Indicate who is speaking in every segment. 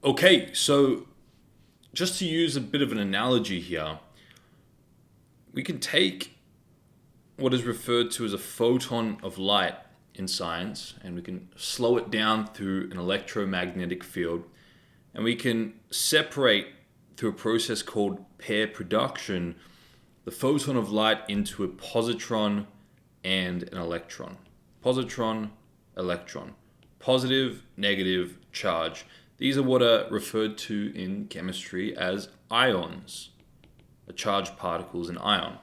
Speaker 1: Okay, so just to use a bit of an analogy here, we can take what is referred to as a photon of light in science, and we can slow it down through an electromagnetic field, and we can separate through a process called pair production the photon of light into a positron and an electron. Positron, electron. Positive, negative, charge. These are what are referred to in chemistry as ions. A charged particle is an ion.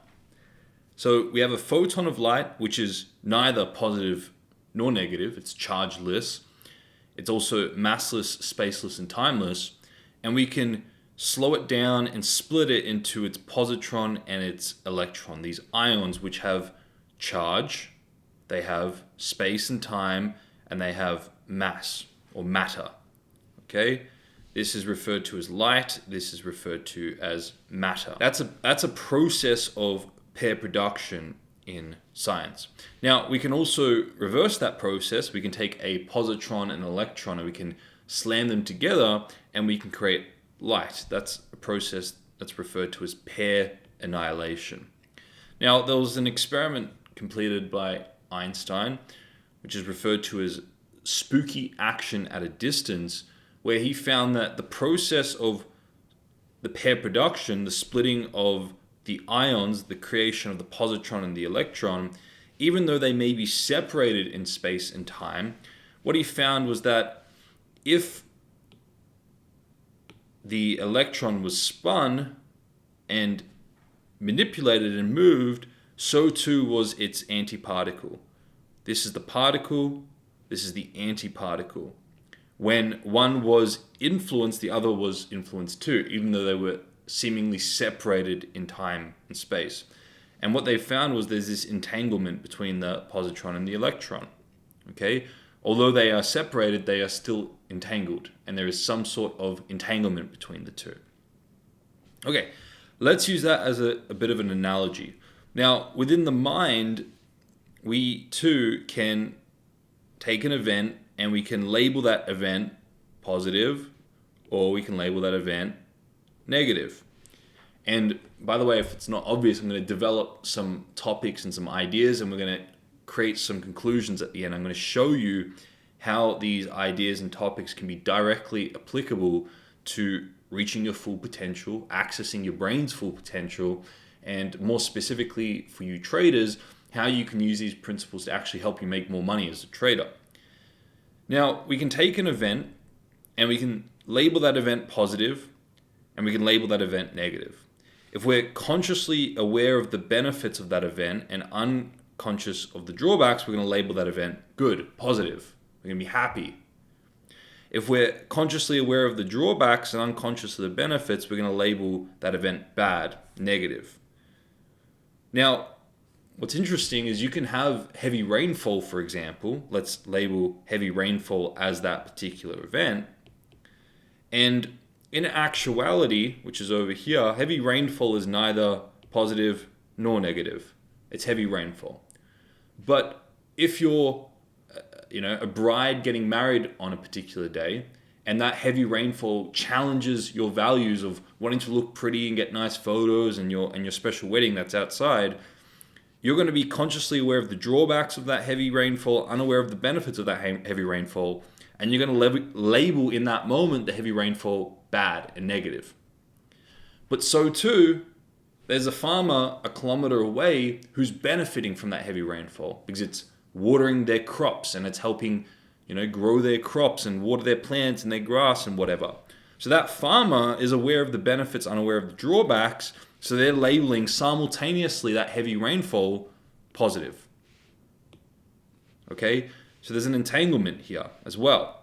Speaker 1: So we have a photon of light, which is neither positive nor negative. It's chargeless. It's also massless, spaceless, and timeless. And we can slow it down and split it into its positron and its electron. These ions, which have charge, they have space and time, and they have mass or matter. Okay? This is referred to as light. This is referred to as matter. That's a process of pair production in science. Now, we can also reverse that process. We can take a positron and an electron and we can slam them together and we can create light. That's a process that's referred to as pair annihilation. Now, there was an experiment completed by Einstein, which is referred to as spooky action at a distance, where he found that the process of the pair production, the splitting of the ions, the creation of the positron and the electron, even though they may be separated in space and time, what he found was that if the electron was spun and manipulated and moved, so too was its antiparticle. This is the particle, this is the antiparticle. When one was influenced, the other was influenced too, even though they were seemingly separated in time and space. And what they found was there's this entanglement between the positron and the electron. Okay? Although they are separated, they are still entangled, and there is some sort of entanglement between the two. Okay, let's use that as a bit of an analogy. Now, within the mind, we too can take an event and we can label that event positive, or we can label that event negative. And by the way, if it's not obvious, I'm going to develop some topics and some ideas, and we're going to create some conclusions at the end. I'm going to show you how these ideas and topics can be directly applicable to reaching your full potential, accessing your brain's full potential, and more specifically for you traders, how you can use these principles to actually help you make more money as a trader. Now, we can take an event and we can label that event positive, and we can label that event negative. If we're consciously aware of the benefits of that event and unconscious of the drawbacks, we're going to label that event good, positive. We're going to be happy. If we're consciously aware of the drawbacks and unconscious of the benefits, we're going to label that event bad, negative. Now, what's interesting is you can have heavy rainfall, for example. Let's label heavy rainfall as that particular event. And in actuality, which is over here, heavy rainfall is neither positive nor negative. It's heavy rainfall. But if you're, a bride getting married on a particular day, and that heavy rainfall challenges your values of wanting to look pretty and get nice photos and your special wedding that's outside, you're going to be consciously aware of the drawbacks of that heavy rainfall, unaware of the benefits of that heavy rainfall, and you're going to label in that moment the heavy rainfall bad and negative. But so too, there's a farmer a kilometer away who's benefiting from that heavy rainfall because it's watering their crops and it's helping, grow their crops and water their plants and their grass and whatever. So that farmer is aware of the benefits, unaware of the drawbacks, so they're labeling simultaneously that heavy rainfall positive. Okay? So there's an entanglement here as well.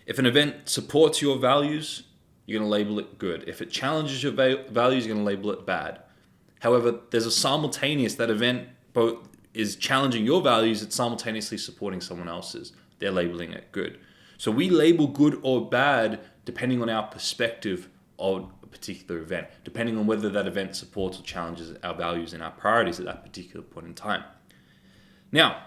Speaker 1: If an event supports your values, you're going to label it good. If it challenges your values, you're going to label it bad. However, there's a simultaneous, that event both is challenging your values, it's simultaneously supporting someone else's. They're labeling it good. So we label good or bad depending on our perspective of a particular event, depending on whether that event supports or challenges our values and our priorities at that particular point in time. Now,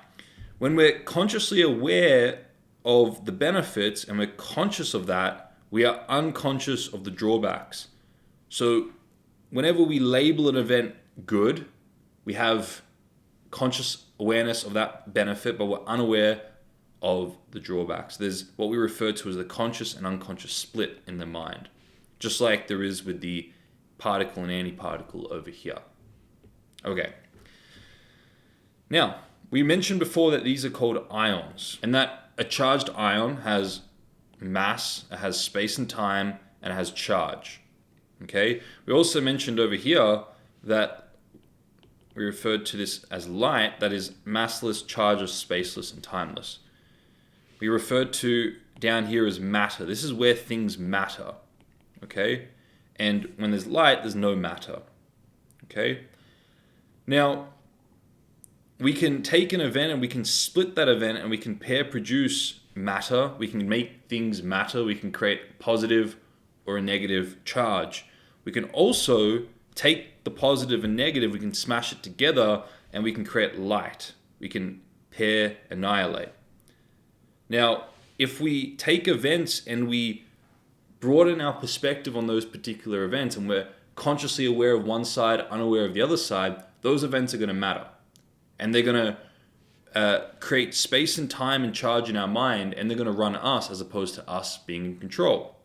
Speaker 1: when we're consciously aware of the benefits and we're conscious of that, We are unconscious of the drawbacks. So whenever we label an event good, we have conscious awareness of that benefit, but we're unaware of the drawbacks. There's what we refer to as the conscious and unconscious split in the mind, just like there is with the particle and antiparticle over here. Okay. Now, we mentioned before that these are called ions, and that a charged ion has mass, it has space and time, and it has charge. Okay? We also mentioned over here that we referred to this as light, that is massless, chargeless, spaceless, and timeless. We referred to down here as matter. This is where things matter. Okay? And when there's light, there's no matter. Okay? Now, we can take an event and we can split that event and we can pair produce matter. We can make things matter. We can create positive or a negative charge. We can also take the positive and negative, we can smash it together and we can create light. We can pair annihilate. Now, if we take events and we broaden our perspective on those particular events and we're consciously aware of one side, unaware of the other side, those events are going to matter. And they're going to create space and time and charge in our mind, and they're going to run us as opposed to us being in control.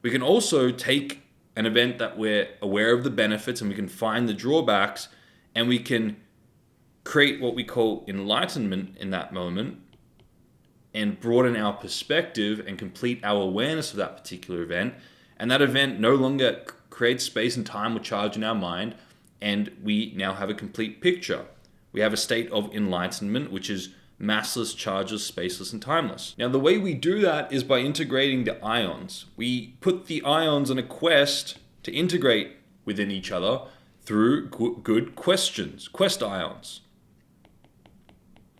Speaker 1: We can also take an event that we're aware of the benefits and we can find the drawbacks, and we can create what we call enlightenment in that moment and broaden our perspective and complete our awareness of that particular event. And that event no longer creates space and time or charge in our mind, and we now have a complete picture. We have a state of enlightenment, which is massless, chargeless, spaceless, and timeless. Now, the way we do that is by integrating the ions. We put the ions on a quest to integrate within each other through good questions, quest ions.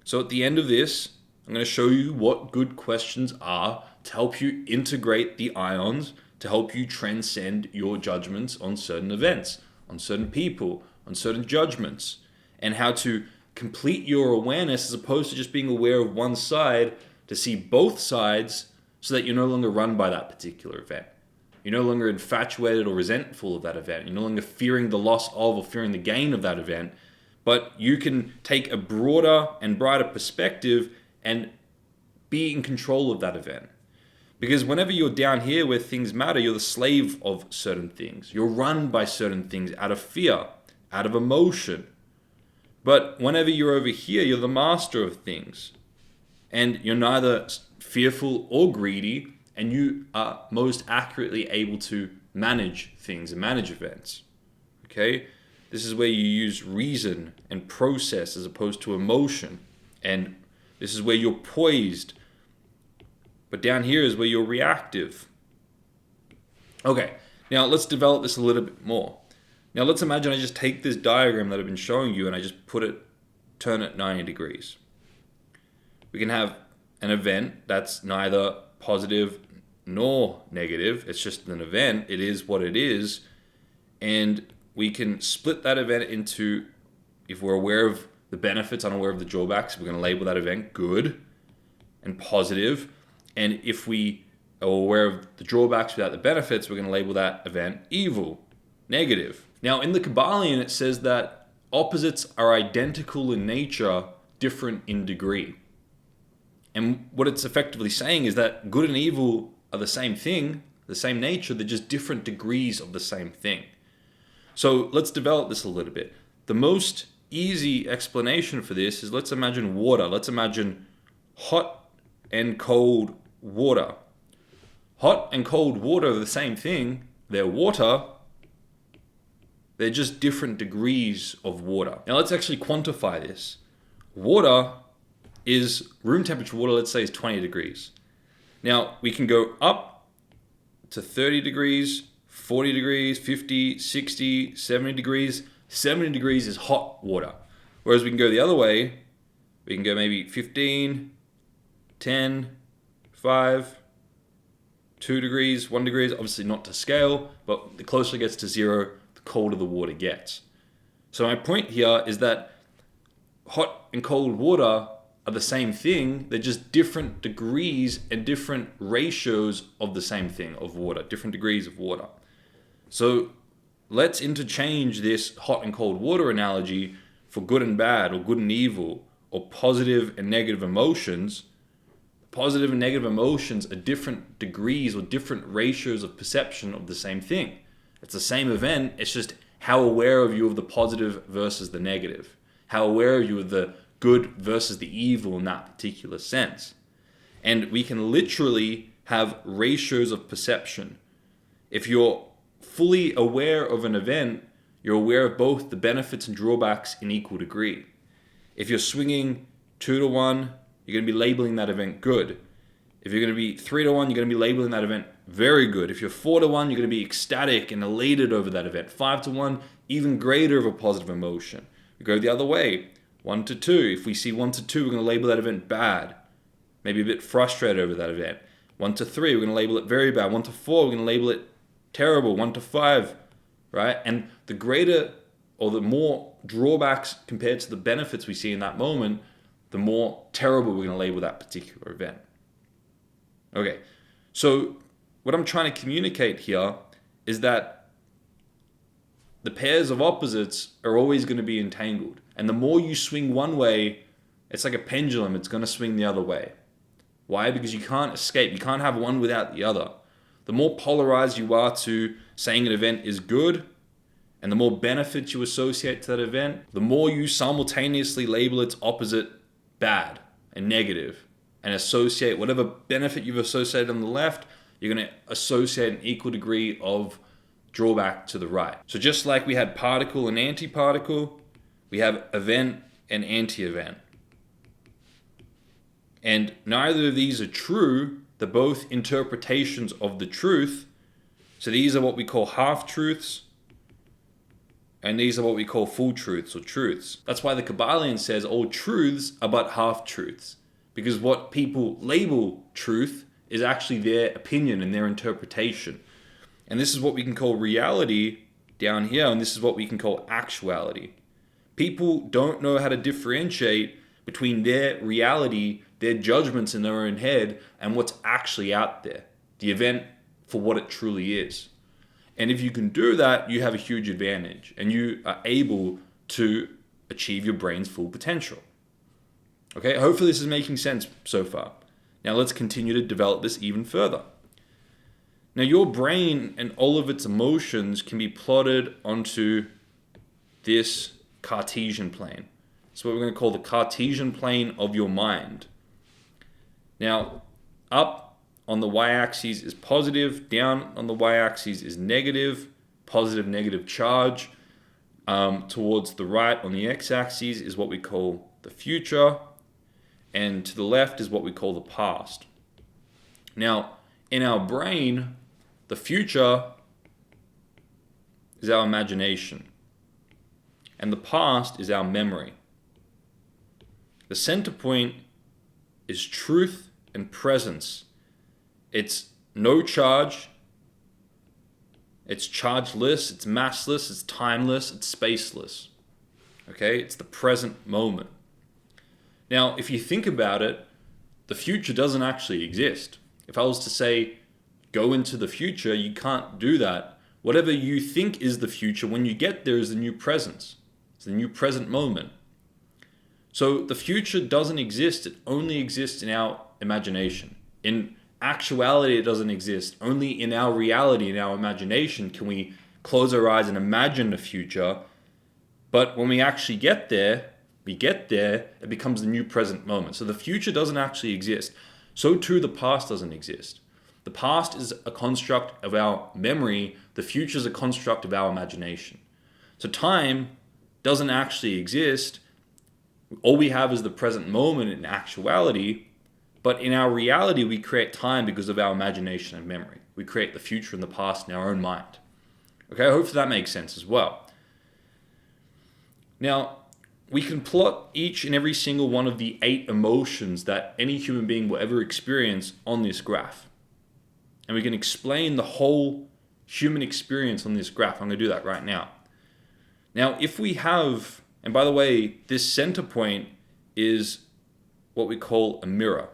Speaker 1: So at the end of this, I'm going to show you what good questions are to help you integrate the ions, to help you transcend your judgments on certain events, on certain people, on certain judgments, and how to complete your awareness as opposed to just being aware of one side, to see both sides so that you're no longer run by that particular event. You're no longer infatuated or resentful of that event. You're no longer fearing the loss of or fearing the gain of that event, but you can take a broader and brighter perspective and be in control of that event. Because whenever you're down here where things matter, you're the slave of certain things. You're run by certain things out of fear, out of emotion. But whenever you're over here, you're the master of things. And you're neither fearful or greedy, and you are most accurately able to manage things and manage events. Okay? This is where you use reason and process as opposed to emotion. And this is where you're poised. But down here is where you're reactive. Okay, now let's develop this a little bit more. Now let's imagine I just take this diagram that I've been showing you and I just turn it 90 degrees. We can have an event that's neither positive nor negative. It's just an event. It is what it is. And we can split that event into, if we're aware of the benefits, unaware of the drawbacks, we're going to label that event good and positive. And if we are aware of the drawbacks without the benefits, we're going to label that event evil, negative. Now, in the Kabbalion, it says that opposites are identical in nature, different in degree. And what it's effectively saying is that good and evil are the same thing, the same nature, they're just different degrees of the same thing. So let's develop this a little bit. The most easy explanation for this is, let's imagine water. Let's imagine hot and cold water. Hot and cold water are the same thing. They're water. They're just different degrees of water. Now let's actually quantify this. Water is, room temperature water, let's say, is 20 degrees. Now we can go up to 30 degrees, 40 degrees, 50, 60, 70 degrees. 70 degrees is hot water. Whereas we can go the other way. We can go maybe 15, 10, 5, 2 degrees, 1 degree, obviously not to scale, but the closer it gets to zero, the colder the water gets. So my point here is that hot and cold water are the same thing. They're just different degrees and different ratios of the same thing, of water, different degrees of water. So let's interchange this hot and cold water analogy for good and bad, or good and evil, or positive and negative emotions. Positive and negative emotions are different degrees or different ratios of perception of the same thing. It's the same event, it's just how aware are you of the positive versus the negative. How aware are you of the good versus the evil in that particular sense. And we can literally have ratios of perception. If you're fully aware of an event, you're aware of both the benefits and drawbacks in equal degree. If you're swinging 2-1, you're going to be labeling that event good. If you're going to be 3-1, you're going to be labeling that event very good. If you're 4-1, you're going to be ecstatic and elated over that event. 5-1, even greater of a positive emotion. We go the other way. 1-2. If we see 1-2, we're going to label that event bad. Maybe a bit frustrated over that event. 1-3, we're going to label it very bad. 1-4, we're going to label it terrible. 1-5, right? And the greater or the more drawbacks compared to the benefits we see in that moment, the more terrible we're going to label that particular event. Okay, so what I'm trying to communicate here is that the pairs of opposites are always going to be entangled. And the more you swing one way, it's like a pendulum, it's going to swing the other way. Why? Because you can't escape. You can't have one without the other. The more polarized you are to saying an event is good, and the more benefits you associate to that event, the more you simultaneously label its opposite bad and negative, and associate whatever benefit you've associated on the left, you're going to associate an equal degree of drawback to the right. So just like we had particle and antiparticle, we have event and anti-event. And neither of these are true. They're both interpretations of the truth. So these are what we call half-truths, and these are what we call full truths or truths. That's why the Kabbalion says all truths are but half-truths. Because what people label truth is actually their opinion and their interpretation. And this is what we can call reality down here, and this is what we can call actuality. People don't know how to differentiate between their reality, their judgments in their own head, and what's actually out there, the event for what it truly is. And if you can do that, you have a huge advantage, and you are able to achieve your brain's full potential. Okay, hopefully this is making sense so far. Now let's continue to develop this even further. Now your brain and all of its emotions can be plotted onto this Cartesian plane. It's what we're going to call the Cartesian plane of your mind. Now, up on the y-axis is positive, down on the y-axis is negative, positive, negative charge. Towards the right on the x-axis is what we call the future, and to the left is what we call the past. Now, in our brain, the future is our imagination, and the past is our memory. The center point is truth and presence. It's no charge, it's chargeless, it's massless, it's timeless, it's spaceless. Okay, it's the present moment. Now, if you think about it, the future doesn't actually exist. If I was to say, go into the future, you can't do that. Whatever you think is the future, when you get there is the new presence. It's the new present moment. So the future doesn't exist. It only exists in our imagination. In actuality, it doesn't exist. Only in our reality, in our imagination, can we close our eyes and imagine the future. But when we actually get there, it becomes the new present moment. So the future doesn't actually exist. So too, the past doesn't exist. The past is a construct of our memory. The future is a construct of our imagination. So time doesn't actually exist. All we have is the present moment in actuality. But in our reality, we create time because of our imagination and memory. We create the future and the past in our own mind. Okay, I hope that makes sense as well. Now, we can plot each and every single one of the 8 emotions that any human being will ever experience on this graph. And we can explain the whole human experience on this graph. I'm going to do that right now. Now, if we have, and by the way, this center point is what we call a mirror.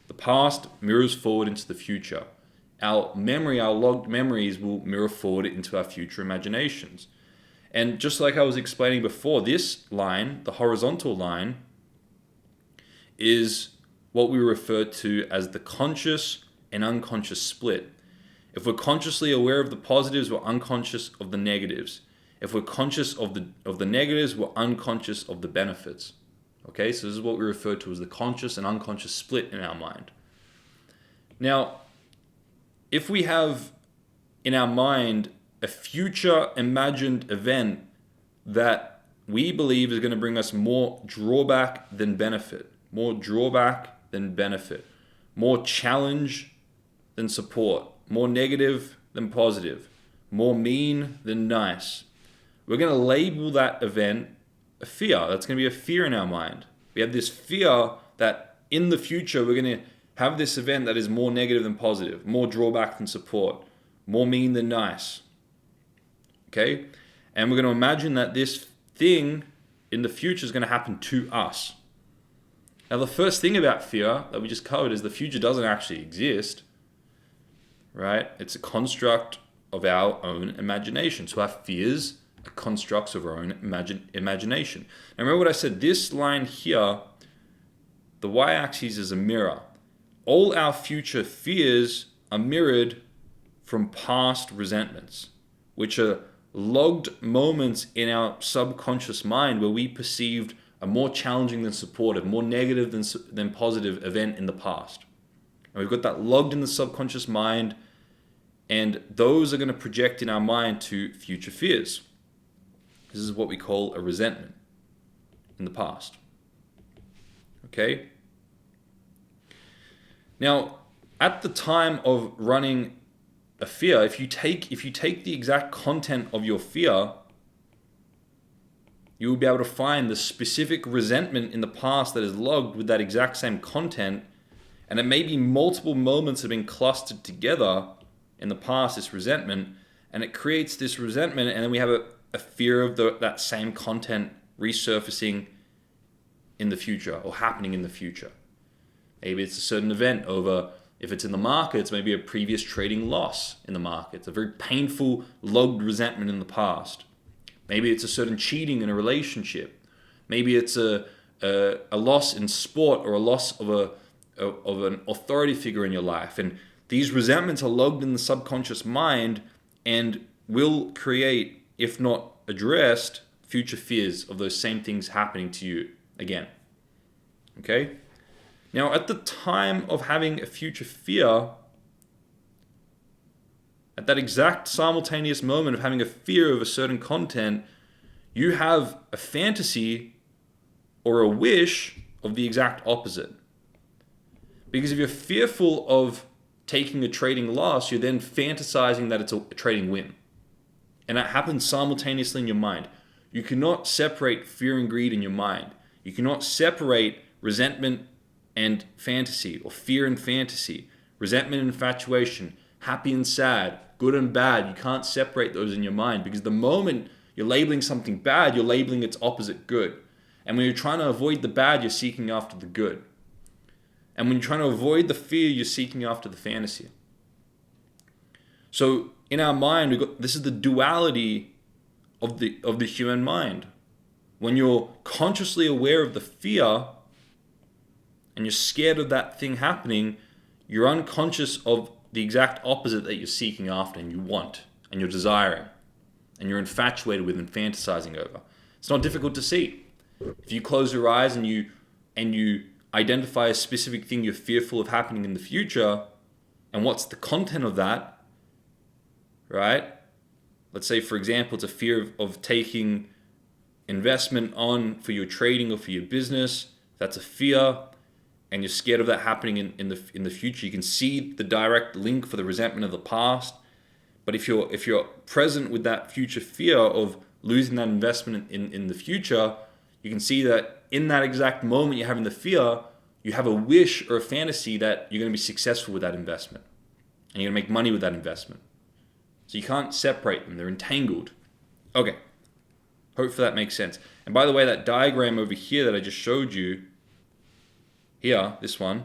Speaker 1: The past mirrors forward into the future. Our memory, our logged memories will mirror forward into our future imaginations. And just like I was explaining before, this line, the horizontal line, is what we refer to as the conscious and unconscious split. If we're consciously aware of the positives, we're unconscious of the negatives. If we're conscious of the negatives, we're unconscious of the benefits. Okay, so this is what we refer to as the conscious and unconscious split in our mind. Now, if we have in our mind a future imagined event that we believe is going to bring us more drawback than benefit, more challenge than support, more negative than positive, more mean than nice, we're going to label that event a fear. That's going to be a fear in our mind. We have this fear that in the future we're going to have this event that is more negative than positive, more drawback than support, more mean than nice. Okay? And we're going to imagine that this thing in the future is going to happen to us. Now, the first thing about fear that we just covered is the future doesn't actually exist, right? It's a construct of our own imagination. So our fears are constructs of our own imagination. Now, remember what I said? This line here, the y-axis is a mirror. All our future fears are mirrored from past resentments, which are logged moments in our subconscious mind where we perceived a more challenging than supportive, more negative than positive event in the past. And we've got that logged in the subconscious mind, and those are going to project in our mind to future fears. This is what we call a resentment in the past. Okay? Now, at the time of running a fear, if you take the exact content of your fear, you will be able to find the specific resentment in the past that is logged with that exact same content, and it may be multiple moments have been clustered together in the past, this resentment, and it creates this resentment, and then we have a fear of that same content resurfacing in the future or happening in the future. Maybe it's a certain event over, if it's in the markets, maybe a previous trading loss in the markets, a very painful logged resentment in the past. Maybe it's a certain cheating in a relationship. Maybe it's a loss in sport or a loss of an authority figure in your life. And these resentments are logged in the subconscious mind and will create, if not addressed, future fears of those same things happening to you again. Okay? Now, at the time of having a future fear, at that exact simultaneous moment of having a fear of a certain content, you have a fantasy or a wish of the exact opposite. Because if you're fearful of taking a trading loss, you're then fantasizing that it's a trading win. And that happens simultaneously in your mind. You cannot separate fear and greed in your mind. You cannot separate resentment and fantasy, or fear and fantasy, resentment and infatuation, happy and sad, good and bad. You can't separate those in your mind, because the moment you're labeling something bad, you're labeling its opposite good. And when you're trying to avoid the bad, you're seeking after the good. And when you're trying to avoid the fear, you're seeking after the fantasy. So in our mind, this is the duality of the human mind. When you're consciously aware of the fear and you're scared of that thing happening, you're unconscious of the exact opposite that you're seeking after and you want and you're desiring and you're infatuated with and fantasizing over. It's not difficult to see. If you close your eyes and you identify a specific thing you're fearful of happening in the future, and what's the content of that, right? Let's say, for example, it's a fear of taking investment on for your trading or for your business. That's a fear, and you're scared of that happening in the future. You can see the direct link for the resentment of the past. But if you're present with that future fear of losing that investment in the future, you can see that in that exact moment you're having the fear, you have a wish or a fantasy that you're going to be successful with that investment. And you're going to make money with that investment. So you can't separate them. They're entangled. Okay. Hopefully that makes sense. And by the way, that diagram over here that I just showed you, here, this one,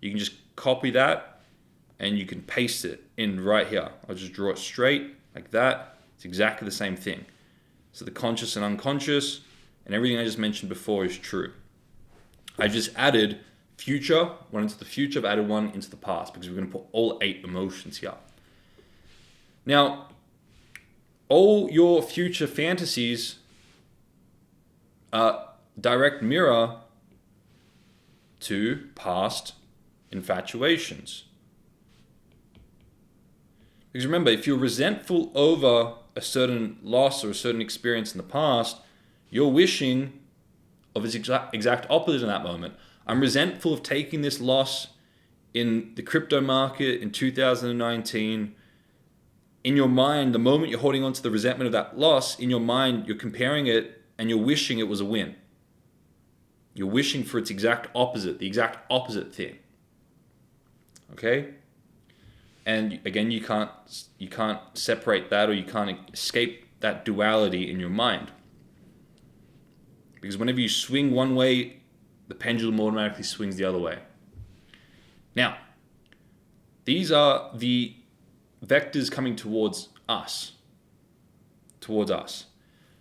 Speaker 1: you can just copy that and you can paste it in right here. I'll just draw it straight like that. It's exactly the same thing. So the conscious and unconscious and everything I just mentioned before is true. I just added future, one into the future, I've added one into the past because we're going to put all 8 emotions here. Now, all your future fantasies are direct mirror to past infatuations. Because remember, if you're resentful over a certain loss or a certain experience in the past, you're wishing of its exact opposite in that moment. I'm resentful of taking this loss in the crypto market in 2019. In your mind, the moment you're holding on to the resentment of that loss, in your mind, you're comparing it and you're wishing it was a win. You're wishing for its exact opposite, the exact opposite thing. Okay? And again, you can't separate that, or you can't escape that duality in your mind. Because whenever you swing one way, the pendulum automatically swings the other way. Now, these are the vectors coming towards us.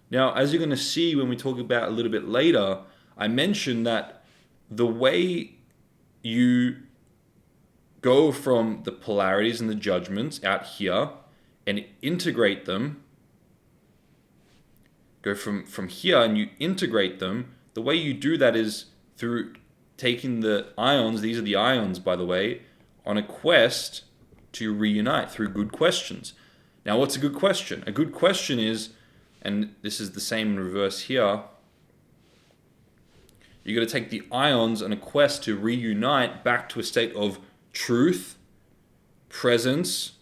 Speaker 1: Now, as you're going to see when we talk about a little bit later, I mentioned that the way you go from the polarities and the judgments out here and integrate them, go from here and you integrate them, the way you do that is through taking the ions, these are the ions by the way, on a quest to reunite through good questions. Now what's a good question? A good question is, and this is the same in reverse here, you're going to take the ions on a quest to reunite back to a state of truth, presence,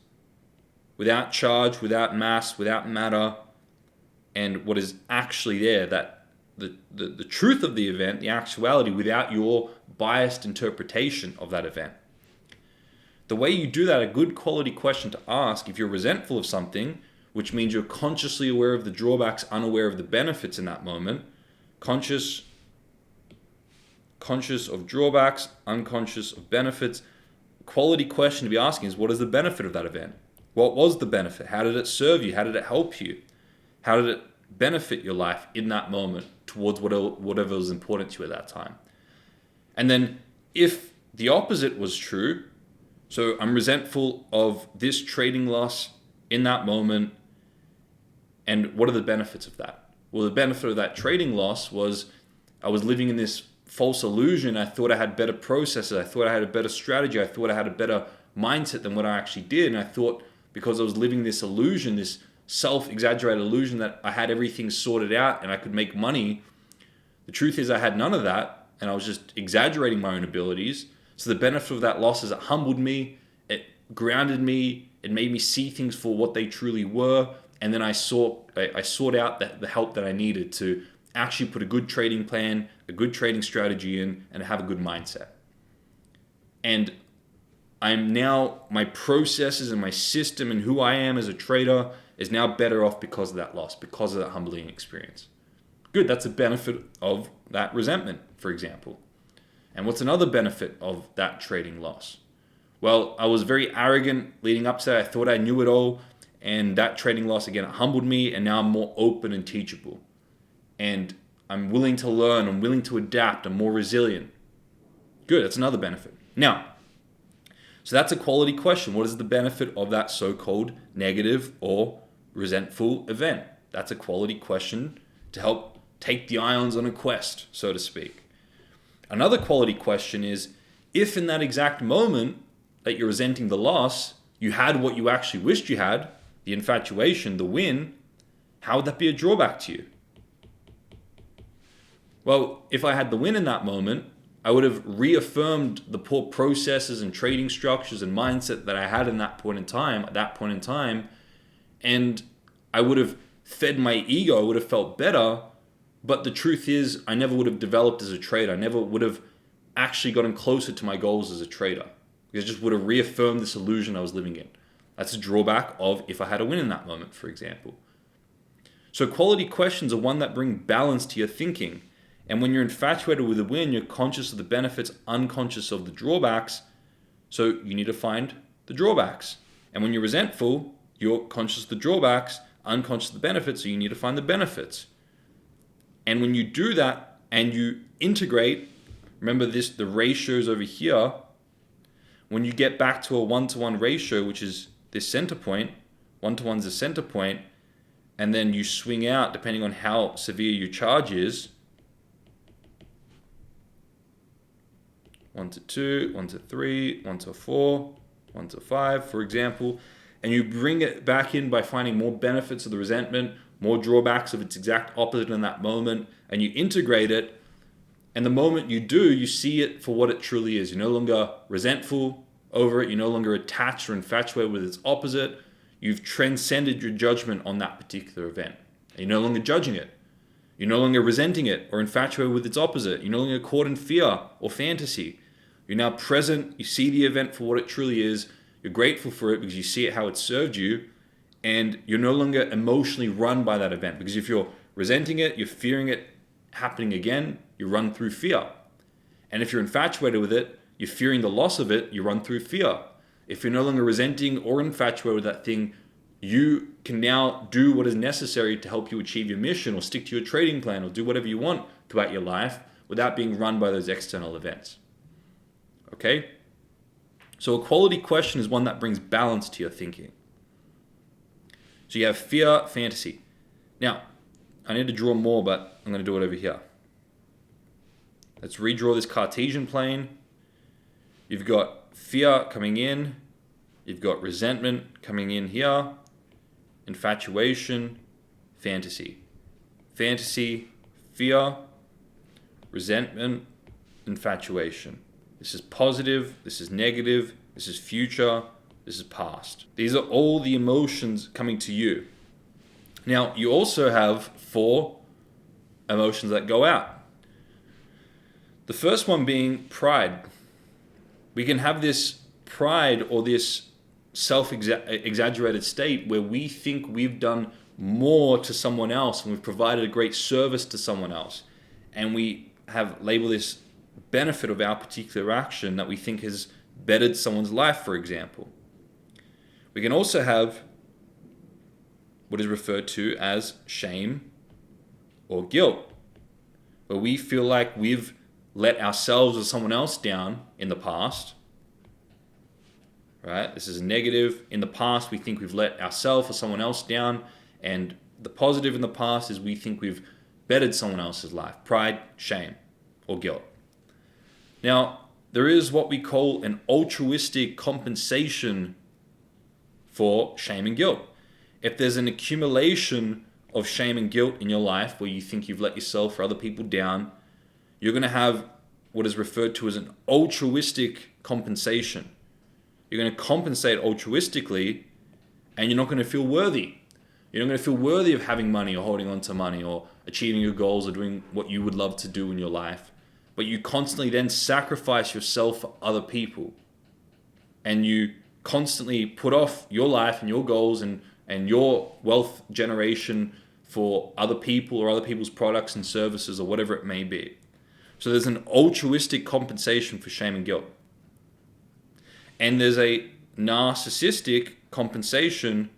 Speaker 1: without charge, without mass, without matter, and what is actually there, that the truth of the event, the actuality, without your biased interpretation of that event. The way you do that, a good quality question to ask if you're resentful of something, which means you're consciously aware of the drawbacks, unaware of the benefits in that moment, conscious of drawbacks, unconscious of benefits. Quality question to be asking is, what is the benefit of that event? What was the benefit? How did it serve you? How did it help you? How did it benefit your life in that moment towards whatever was important to you at that time? And then if the opposite was true, so I'm resentful of this trading loss in that moment, and what are the benefits of that? Well, the benefit of that trading loss was I was living in this false illusion. I thought I had better processes. I thought I had a better strategy. I thought I had a better mindset than what I actually did. And I thought because I was living this illusion, this self-exaggerated illusion that I had everything sorted out and I could make money. The truth is I had none of that, and I was just exaggerating my own abilities. So the benefit of that loss is it humbled me, it grounded me, it made me see things for what they truly were, and then I sought out the help that I needed to actually put a good trading plan, a good trading strategy in, and have a good mindset. And I'm now, my processes and my system and who I am as a trader is now better off because of that loss, because of that humbling experience. Good, that's a benefit of that resentment, for example. And what's another benefit of that trading loss? Well, I was very arrogant leading up to that. I thought I knew it all. And that trading loss, again, it humbled me, and now I'm more open and teachable. And I'm willing to learn, I'm willing to adapt, I'm more resilient. Good, that's another benefit. Now, so that's a quality question. What is the benefit of that so-called negative or resentful event? That's a quality question to help take the ions on a quest, so to speak. Another quality question is, if in that exact moment that you're resenting the loss, you had what you actually wished you had, the infatuation, the win, how would that be a drawback to you? Well, if I had the win in that moment, I would have reaffirmed the poor processes and trading structures and mindset that I had at that point in time, and I would have fed my ego, I would have felt better, but the truth is I never would have developed as a trader. I never would have actually gotten closer to my goals as a trader, because it just would have reaffirmed this illusion I was living in. That's a drawback of if I had a win in that moment, for example. So quality questions are one that bring balance to your thinking. And when you're infatuated with the win, you're conscious of the benefits, unconscious of the drawbacks. So you need to find the drawbacks. And when you're resentful, you're conscious of the drawbacks, unconscious of the benefits, so you need to find the benefits. And when you do that and you integrate, remember this, the ratios over here, when you get back to a 1-to-1 ratio, which is this center point, 1-to-1 is the center point, and then you swing out depending on how severe your charge is, 1-to-2, 1-to-3, 1-to-4, 1-to-5, for example, and you bring it back in by finding more benefits of the resentment, more drawbacks of its exact opposite in that moment, and you integrate it. And the moment you do, you see it for what it truly is. You're no longer resentful over it. You're no longer attached or infatuated with its opposite. You've transcended your judgment on that particular event. And you're no longer judging it. You're no longer resenting it or infatuated with its opposite. You're no longer caught in fear or fantasy. You're now present. You see the event for what it truly is. You're grateful for it because you see it how it served you. And you're no longer emotionally run by that event. Because if you're resenting it, you're fearing it happening again, you run through fear. And if you're infatuated with it, you're fearing the loss of it, you run through fear. If you're no longer resenting or infatuated with that thing, you can now do what is necessary to help you achieve your mission or stick to your trading plan or do whatever you want throughout your life without being run by those external events. Okay? So a quality question is one that brings balance to your thinking. So you have fear, fantasy. Now, I need to draw more, but I'm going to do it over here. Let's redraw this Cartesian plane. You've got fear coming in. You've got resentment coming in here. Infatuation, fantasy. Fantasy, fear, resentment, infatuation. This is positive. This is negative. This is future. This is past. These are all the emotions coming to you. Now, you also have 4 emotions that go out. The first one being pride. We can have this pride or this self-exaggerated state where we think we've done more to someone else and we've provided a great service to someone else. And we have labeled this benefit of our particular action that we think has bettered someone's life, for example. We can also have what is referred to as shame or guilt, where we feel like we've let ourselves or someone else down in the past, right? This is negative. In the past, we think we've let ourselves or someone else down, and the positive in the past is we think we've bettered someone else's life. Pride, shame, or guilt. Now, there is what we call an altruistic compensation for shame and guilt. If there's an accumulation of shame and guilt in your life where you think you've let yourself or other people down, you're going to have what is referred to as an altruistic compensation. You're going to compensate altruistically, and you're not going to feel worthy. You're not going to feel worthy of having money or holding on to money or achieving your goals or doing what you would love to do in your life. But you constantly then sacrifice yourself for other people. And you constantly put off your life and your goals and your wealth generation for other people or other people's products and services or whatever it may be. So there's an altruistic compensation for shame and guilt. And there's a narcissistic compensation,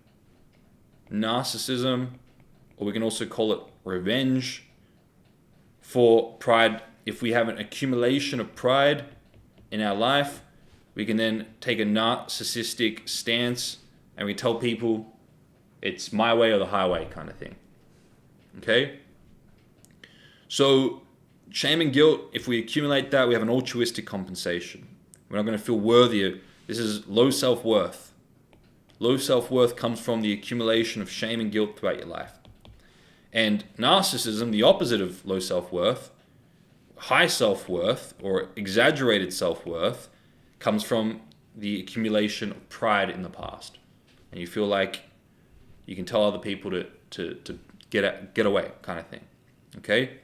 Speaker 1: narcissism, or we can also call it revenge, for pride. If we have an accumulation of pride in our life, we can then take a narcissistic stance and we tell people it's my way or the highway kind of thing. Okay? So shame and guilt, if we accumulate that, we have an altruistic compensation. We're not going to feel worthy. This is low self-worth. Low self-worth comes from the accumulation of shame and guilt throughout your life. And narcissism, the opposite of low self-worth, high self-worth or exaggerated self-worth, comes from the accumulation of pride in the past. And you feel like you can tell other people to get away kind of thing. Okay?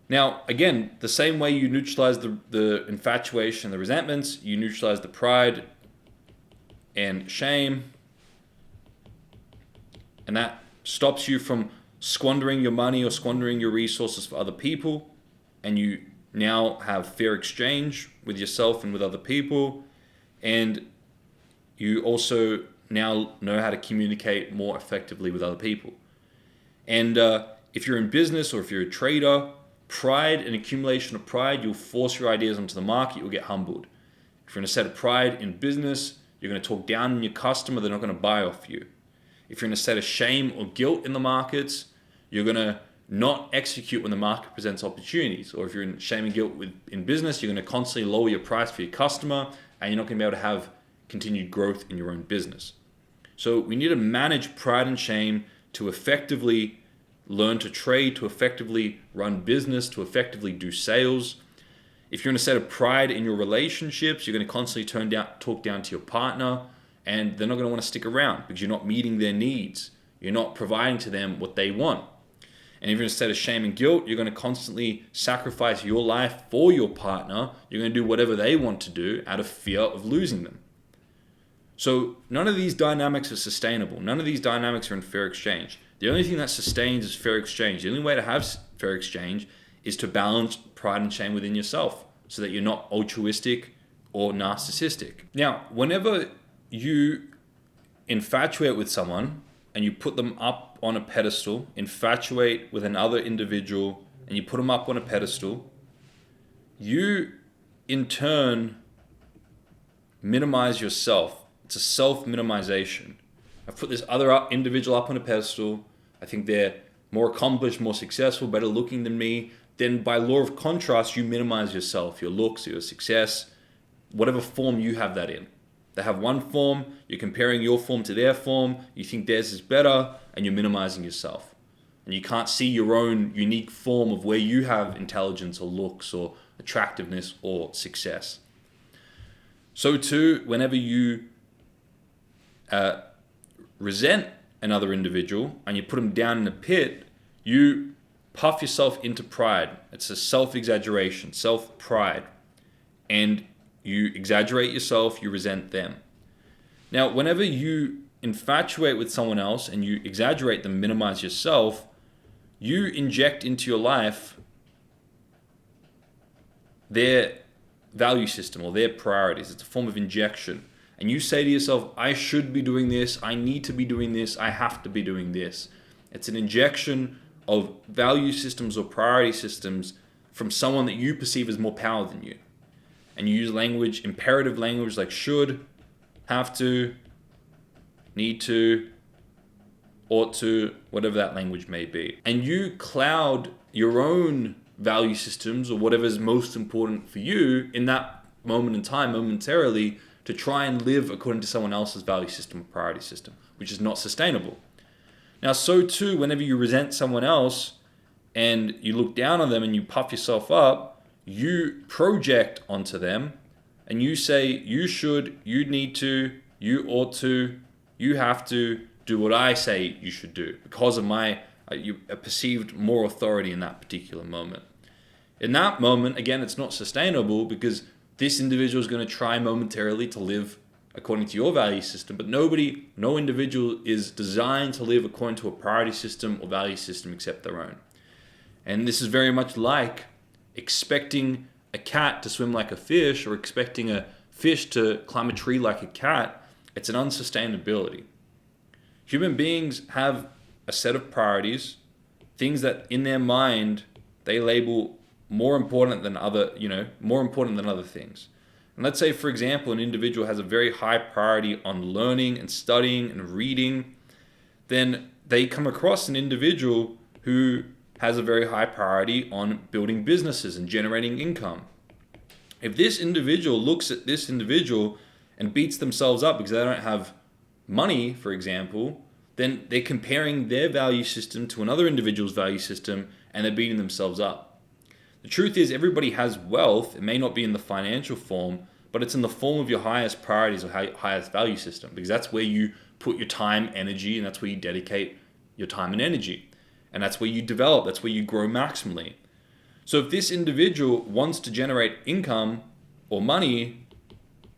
Speaker 1: Now, again, the same way you neutralize the infatuation, the resentments, you neutralize the pride and shame, and that stops you from squandering your money or squandering your resources for other people, and you now have fair exchange with yourself and with other people, and you also now know how to communicate more effectively with other people. And if you're in business or if you're a trader, pride and accumulation of pride, you'll force your ideas onto the market, you'll get humbled. If you're in a state of pride in business, you're going to talk down on your customer, they're not going to buy off you. If you're in a state of shame or guilt in the markets, you're going to not execute when the market presents opportunities. Or if you're in shame and guilt in business, you're going to constantly lower your price for your customer, and you're not going to be able to have continued growth in your own business. So we need to manage pride and shame to effectively learn to trade, to effectively run business, to effectively do sales. If you're in a state of pride in your relationships, you're going to constantly talk down to your partner, and they're not going to want to stick around because you're not meeting their needs. You're not providing to them what they want. And if you're in a state of shame and guilt, you're going to constantly sacrifice your life for your partner. You're going to do whatever they want to do out of fear of losing them. So none of these dynamics are sustainable. None of these dynamics are in fair exchange. The only thing that sustains is fair exchange. The only way to have fair exchange is to balance pride and shame within yourself so that you're not altruistic or narcissistic. Now, whenever you infatuate with someone and you put them up on a pedestal, infatuate with another individual and you put them up on a pedestal, you in turn minimize yourself. It's a self-minimization. I've put this other individual up on a pedestal. I think they're more accomplished, more successful, better looking than me. Then by law of contrast, you minimize yourself, your looks, your success, whatever form you have that in. They have one form, you're comparing your form to their form, you think theirs is better, and you're minimizing yourself. And you can't see your own unique form of where you have intelligence or looks or attractiveness or success. So too, whenever you resent another individual and you put them down in a pit, you puff yourself into pride. It's a self-exaggeration, self-pride. And you exaggerate yourself, you resent them. Now, whenever you infatuate with someone else and you exaggerate them, minimize yourself, you inject into your life their value system or their priorities. It's a form of injection. And you say to yourself, I should be doing this, I need to be doing this, I have to be doing this. It's an injection of value systems or priority systems from someone that you perceive as more power than you. And you use language, imperative language like should, have to, need to, ought to, whatever that language may be. And you cloud your own value systems or whatever's most important for you in that moment in time, momentarily, to try and live according to someone else's value system or priority system, which is not sustainable. Now, so too, whenever you resent someone else and you look down on them and you puff yourself up, you project onto them and you say, you should, you need to, you ought to, you have to do what I say you should do because of my perceived more authority in that particular moment. In that moment, again, it's not sustainable because this individual is going to try momentarily to live according to your value system, but no individual is designed to live according to a priority system or value system except their own. And this is very much like expecting a cat to swim like a fish or expecting a fish to climb a tree like a cat. It's an unsustainability. Human beings have a set of priorities, things that in their mind they label more important than other things. And let's say, for example, an individual has a very high priority on learning and studying and reading, then they come across an individual who has a very high priority on building businesses and generating income. If this individual looks at this individual and beats themselves up because they don't have money, for example, then they're comparing their value system to another individual's value system and they're beating themselves up. The truth is, everybody has wealth. It may not be in the financial form, but it's in the form of your highest priorities or highest value system, because that's where you put your time, energy, and that's where you dedicate your time and energy. And that's where you develop, that's where you grow maximally. So if this individual wants to generate income or money,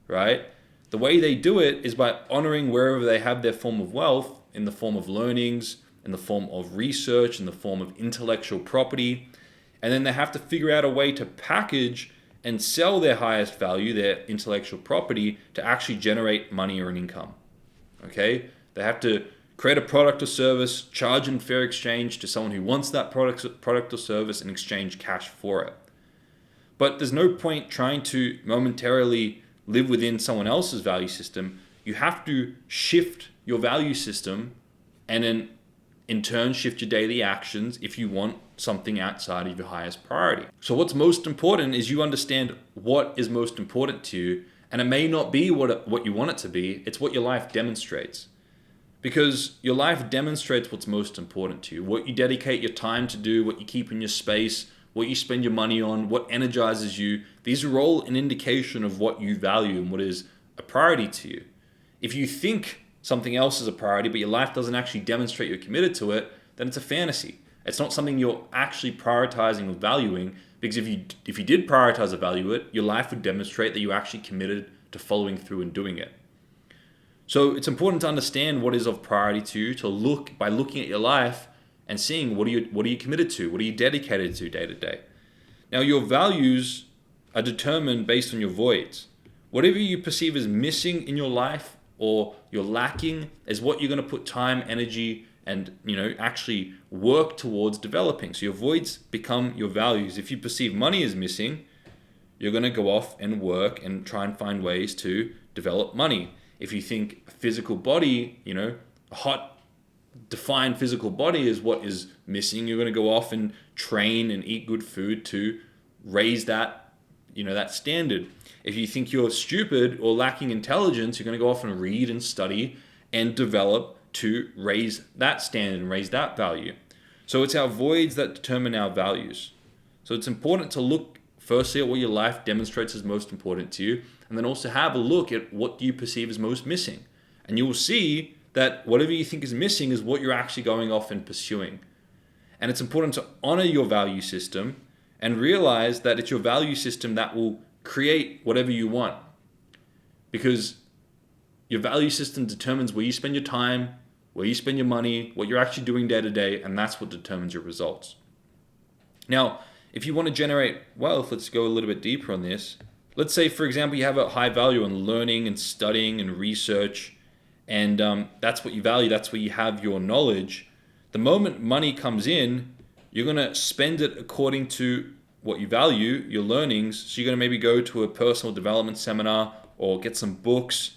Speaker 1: right, the way they do it is by honoring wherever they have their form of wealth in the form of learnings, in the form of research, in the form of intellectual property. And then they have to figure out a way to package and sell their highest value, their intellectual property, to actually generate money or an income. Okay? They have to create a product or service, charge in fair exchange to someone who wants that product or service, and exchange cash for it. But there's no point trying to momentarily live within someone else's value system. You have to shift your value system and then in turn shift your daily actions if you want something outside of your highest priority. So what's most important is you understand what is most important to you, and it may not be what you want it to be, it's what your life demonstrates. Because your life demonstrates what's most important to you, what you dedicate your time to do, what you keep in your space, what you spend your money on, what energizes you. These are all an indication of what you value and what is a priority to you. If you think something else is a priority, but your life doesn't actually demonstrate you're committed to it, then it's a fantasy. It's not something you're actually prioritizing or valuing, because if you did prioritize or value it, your life would demonstrate that you actually committed to following through and doing it. So it's important to understand what is of priority to you, by looking at your life and seeing what are you committed to, what are you dedicated to day to day. Now your values are determined based on your voids. Whatever you perceive as missing in your life or you're lacking is what you're going to put time, energy, and actually work towards developing. So your voids become your values. If you perceive money as missing, you're going to go off and work and try and find ways to develop money. If you think a physical body, a hot, defined physical body is what is missing, you're going to go off and train and eat good food to raise that, that standard. If you think you're stupid or lacking intelligence, you're going to go off and read and study and develop to raise that standard and raise that value. So it's our voids that determine our values. So it's important to look firstly at what your life demonstrates as most important to you, and then also have a look at what you perceive as most missing. And you will see that whatever you think is missing is what you're actually going off and pursuing. And it's important to honor your value system and realize that it's your value system that will create whatever you want. Because your value system determines where you spend your time, where you spend your money, what you're actually doing day to day, and that's what determines your results. Now, if you want to generate wealth, let's go a little bit deeper on this. Let's say, for example, you have a high value on learning and studying and research, and that's what you value, that's where you have your knowledge. The moment money comes in, you're going to spend it according to what you value, your learnings. So you're going to maybe go to a personal development seminar or get some books,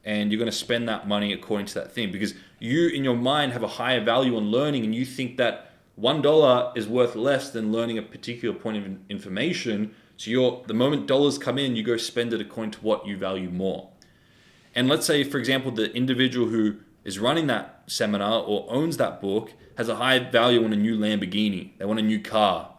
Speaker 1: and you're going to spend that money according to that thing, because you in your mind have a higher value on learning, and you think that $1 is worth less than learning a particular point of information. So the moment dollars come in, you go spend it according to what you value more. And let's say, for example, the individual who is running that seminar or owns that book has a high value on a new Lamborghini. They want a new car.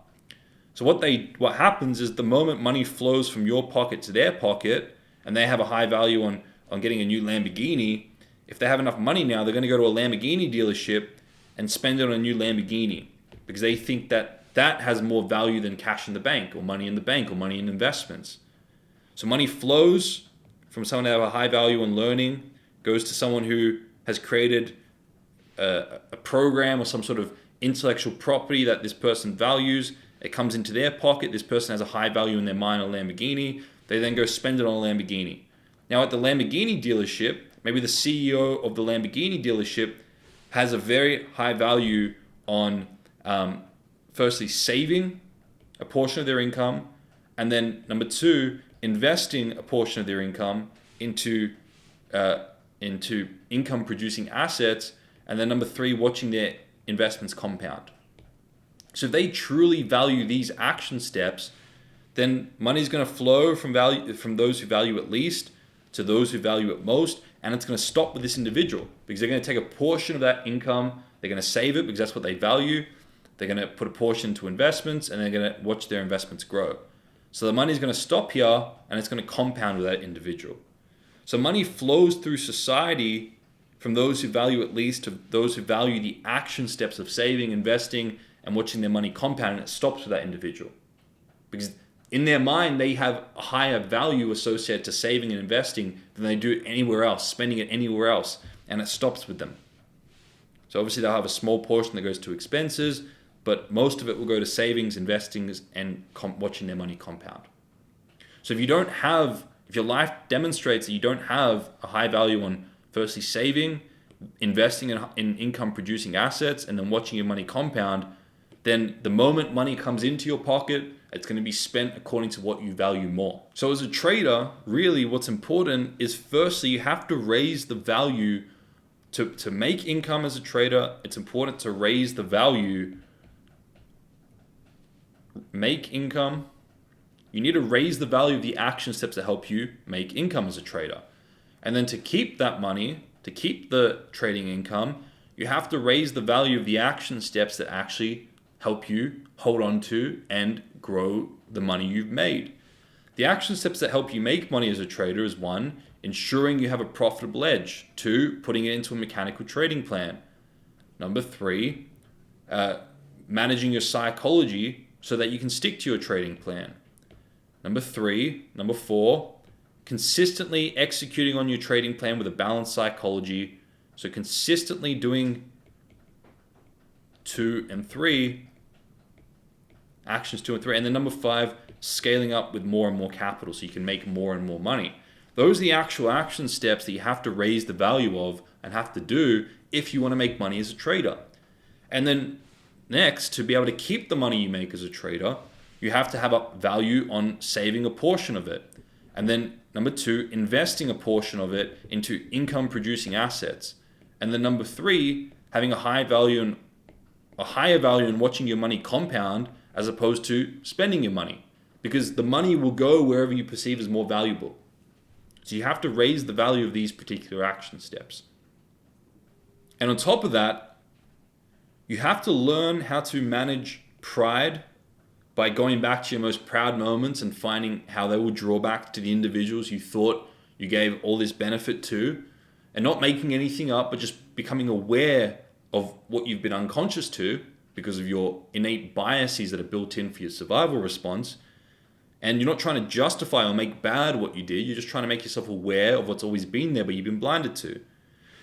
Speaker 1: So what happens is the moment money flows from your pocket to their pocket, and they have a high value on getting a new Lamborghini, if they have enough money now, they're going to go to a Lamborghini dealership and spend it on a new Lamborghini, because they think that has more value than cash in the bank or money in the bank or money in investments. So money flows from someone that have a high value on learning, goes to someone who has created a program or some sort of intellectual property that this person values. It comes into their pocket. This person has a high value in their mind on Lamborghini. They then go spend it on a Lamborghini. Now at the Lamborghini dealership, maybe the CEO of the Lamborghini dealership has a very high value on firstly saving a portion of their income, and then number two, investing a portion of their income into income producing assets, and then number three, watching their investments compound. So if they truly value these action steps, then money is going to flow from those who value it least to those who value it most, and it's going to stop with this individual, because they're going to take a portion of that income, they're going to save it because that's what they value, they're going to put a portion to investments, and they're going to watch their investments grow. So the money is going to stop here, and it's going to compound with that individual. So money flows through society from those who value it least to those who value the action steps of saving, investing, and watching their money compound, and it stops with that individual. Because in their mind, they have a higher value associated to saving and investing than they do anywhere else, spending it anywhere else, and it stops with them. So obviously they'll have a small portion that goes to expenses, but most of it will go to savings, investing, and watching their money compound. So if your life demonstrates that you don't have a high value on firstly saving, investing in income producing assets, and then watching your money compound, then the moment money comes into your pocket, it's going to be spent according to what you value more. So as a trader, really what's important is firstly, you have to raise the value to make income as a trader. It's important to raise the value, make income. You need to raise the value of the action steps that help you make income as a trader. And then to keep that money, to keep the trading income, you have to raise the value of the action steps that actually help you hold on to and grow the money you've made. The action steps that help you make money as a trader is 1, ensuring you have a profitable edge. 2, putting it into a mechanical trading plan. Number 3, managing your psychology so that you can stick to your trading plan. Number 4, consistently executing on your trading plan with a balanced psychology. So consistently doing 2 and 3, actions 2 and 3. And then number 5, scaling up with more and more capital so you can make more and more money. Those are the actual action steps that you have to raise the value of and have to do if you want to make money as a trader. And then next, to be able to keep the money you make as a trader, you have to have a value on saving a portion of it. And then number 2, investing a portion of it into income producing assets. And then number 3, having a higher value in watching your money compound as opposed to spending your money, because the money will go wherever you perceive as more valuable. So you have to raise the value of these particular action steps. And on top of that, you have to learn how to manage pride by going back to your most proud moments and finding how they will draw back to the individuals you thought you gave all this benefit to, and not making anything up, but just becoming aware of what you've been unconscious to because of your innate biases that are built in for your survival response. And you're not trying to justify or make bad what you did. You're just trying to make yourself aware of what's always been there, but you've been blinded to.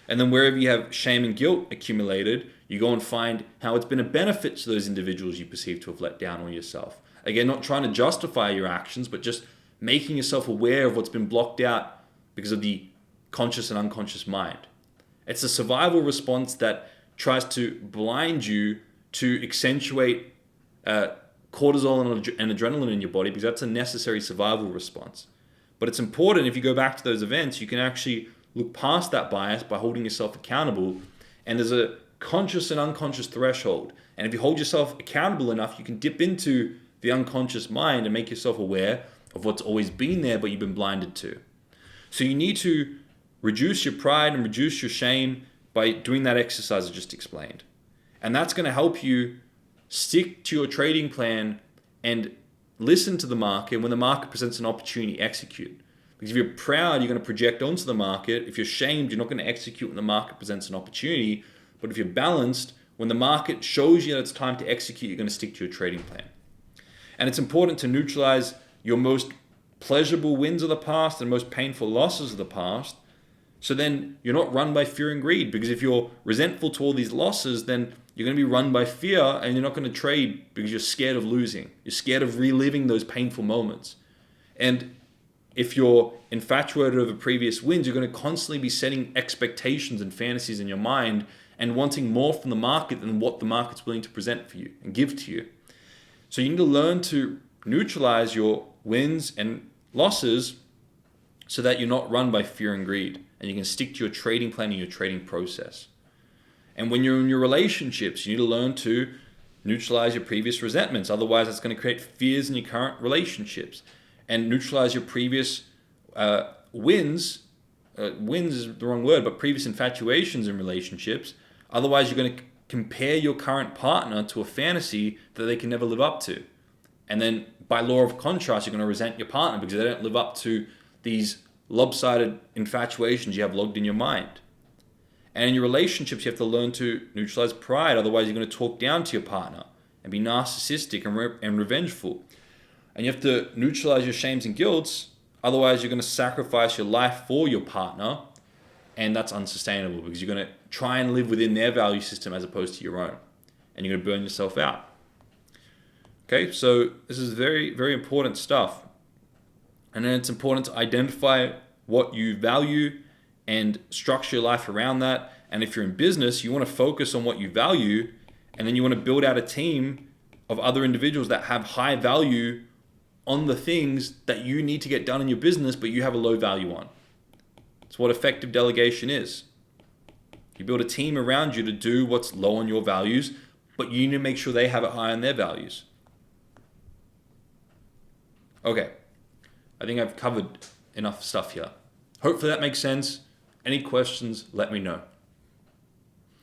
Speaker 1: And then wherever you have shame and guilt accumulated, you go and find how it's been a benefit to those individuals you perceive to have let down on yourself. Again, not trying to justify your actions, but just making yourself aware of what's been blocked out because of the conscious and unconscious mind. It's a survival response that tries to blind you to accentuate cortisol and adrenaline in your body, because that's a necessary survival response. But it's important, if you go back to those events, you can actually look past that bias by holding yourself accountable. And there's a conscious and unconscious threshold. And if you hold yourself accountable enough, you can dip into the unconscious mind and make yourself aware of what's always been there, but you've been blinded to. So you need to reduce your pride and reduce your shame by doing that exercise I just explained. And that's going to help you stick to your trading plan and listen to the market. When the market presents an opportunity, execute. Because if you're proud, you're going to project onto the market. If you're shamed, you're not going to execute when the market presents an opportunity. But if you're balanced, when the market shows you that it's time to execute, you're going to stick to your trading plan. And it's important to neutralize your most pleasurable wins of the past and most painful losses of the past. So then you're not run by fear and greed. Because if you're resentful to all these losses, then you're going to be run by fear, and you're not going to trade because you're scared of losing. You're scared of reliving those painful moments. And if you're infatuated over previous wins, you're going to constantly be setting expectations and fantasies in your mind and wanting more from the market than what the market's willing to present for you and give to you. So you need to learn to neutralize your wins and losses so that you're not run by fear and greed, and you can stick to your trading plan and your trading process. And when you're in your relationships, you need to learn to neutralize your previous resentments. Otherwise, it's going to create fears in your current relationships. And neutralize your previous wins. Wins is the wrong word, but previous infatuations in relationships. Otherwise, you're going to compare your current partner to a fantasy that they can never live up to. And then by law of contrast, you're going to resent your partner because they don't live up to these lopsided infatuations you have logged in your mind. And in your relationships, you have to learn to neutralize pride. Otherwise, you're going to talk down to your partner and be narcissistic and revengeful. And you have to neutralize your shames and guilts. Otherwise, you're going to sacrifice your life for your partner. And that's unsustainable because you're going to try and live within their value system as opposed to your own. And you're going to burn yourself out. Okay, so this is very, very important stuff. And then it's important to identify what you value and structure your life around that. And if you're in business, you want to focus on what you value, and then you want to build out a team of other individuals that have high value on the things that you need to get done in your business, but you have a low value on. It's what effective delegation is. You build a team around you to do what's low on your values, but you need to make sure they have it high on their values. Okay, I think I've covered enough stuff here. Hopefully that makes sense. Any questions, let me know.